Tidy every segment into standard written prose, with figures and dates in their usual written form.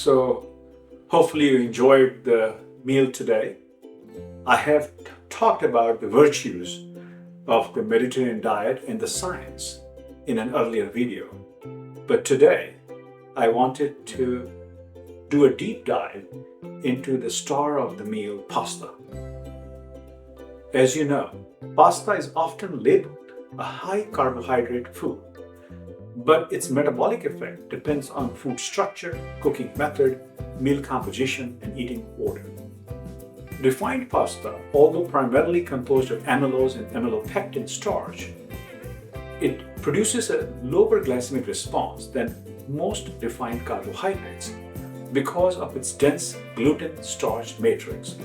So hopefully you enjoyed the meal today. I have talked about the virtues of the Mediterranean diet and the science in an earlier video. But today I wanted to do a deep dive into the star of the meal, pasta. As you know, pasta is often labeled a high carbohydrate food, but its metabolic effect depends on food structure, cooking method, meal composition, and eating order. Refined pasta, although primarily composed of amylose and amylopectin starch, it produces a lower glycemic response than most refined carbohydrates, because of its dense gluten-starch matrix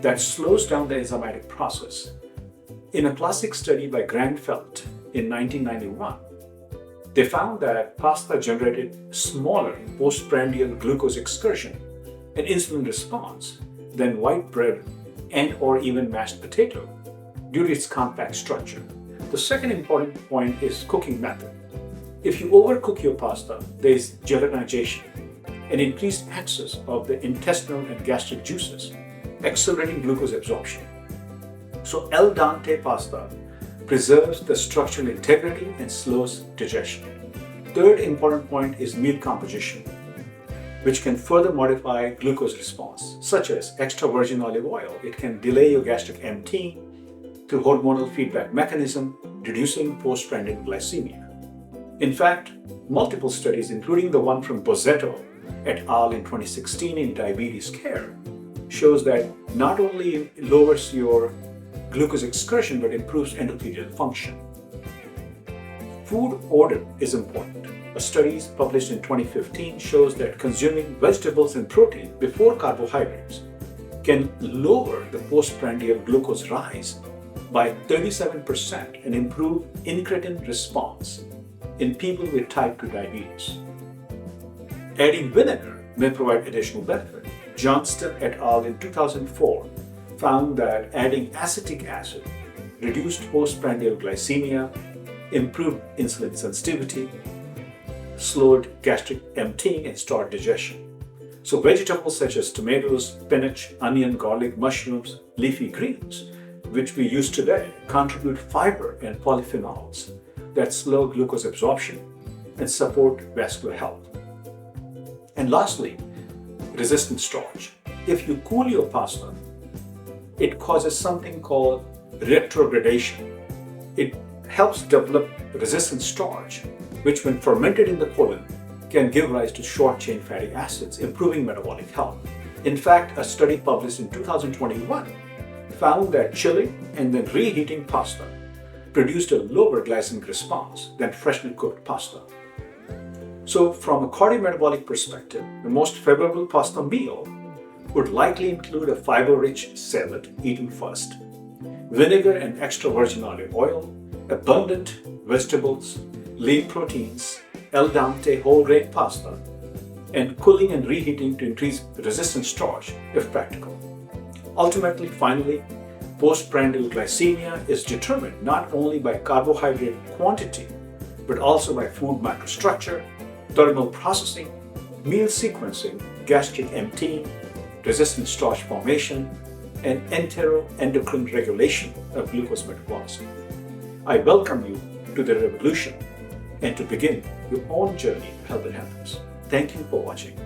that slows down the enzymatic process. In a classic study by Granfeld in 1991, they found that pasta generated smaller postprandial glucose excursion and insulin response than white bread and or even mashed potato due to its compact structure. The second important point is cooking method. If you overcook your pasta, there is gelatinization and increased access of the intestinal and gastric juices, accelerating glucose absorption. So al dente pasta preserves the structural integrity and slows digestion. Third important point is meal composition, which can further modify glucose response, such as extra virgin olive oil. It can delay your gastric emptying through hormonal feedback mechanism, reducing postprandial glycemia. In fact, multiple studies, including the one from Bozzetto et al. In 2016 in Diabetes Care, shows that not only lowers your glucose excursion but improves endothelial function. Food order is important. A study published in 2015 shows that consuming vegetables and protein before carbohydrates can lower the postprandial glucose rise by 37% and improve incretin response in people with type 2 diabetes. Adding vinegar may provide additional benefit. Johnston et al. In 2004 found that adding acetic acid reduced postprandial glycemia, improved insulin sensitivity, slowed gastric emptying, and started digestion. So vegetables such as tomatoes, spinach, onion, garlic, mushrooms, leafy greens, which we use today, contribute fiber and polyphenols that slow glucose absorption and support vascular health. And lastly, resistant starch. If you cool your pasta, it causes something called retrogradation. It helps develop resistant starch, which when fermented in the colon can give rise to short-chain fatty acids, improving metabolic health. In fact, a study published in 2021 found that chilling and then reheating pasta produced a lower glycemic response than freshly cooked pasta. So from a cardiometabolic perspective, the most favorable pasta meal would likely include a fiber-rich salad eaten first, vinegar and extra virgin olive oil, abundant vegetables, lean proteins, al dente whole grain pasta, and cooling and reheating to increase resistant starch if practical. Ultimately, finally, postprandial glycemia is determined not only by carbohydrate quantity, but also by food microstructure, thermal processing, meal sequencing, gastric emptying, resistant starch formation, and enteroendocrine regulation of glucose metabolism. I welcome you to the revolution and to begin your own journey to health and happiness. Thank you for watching.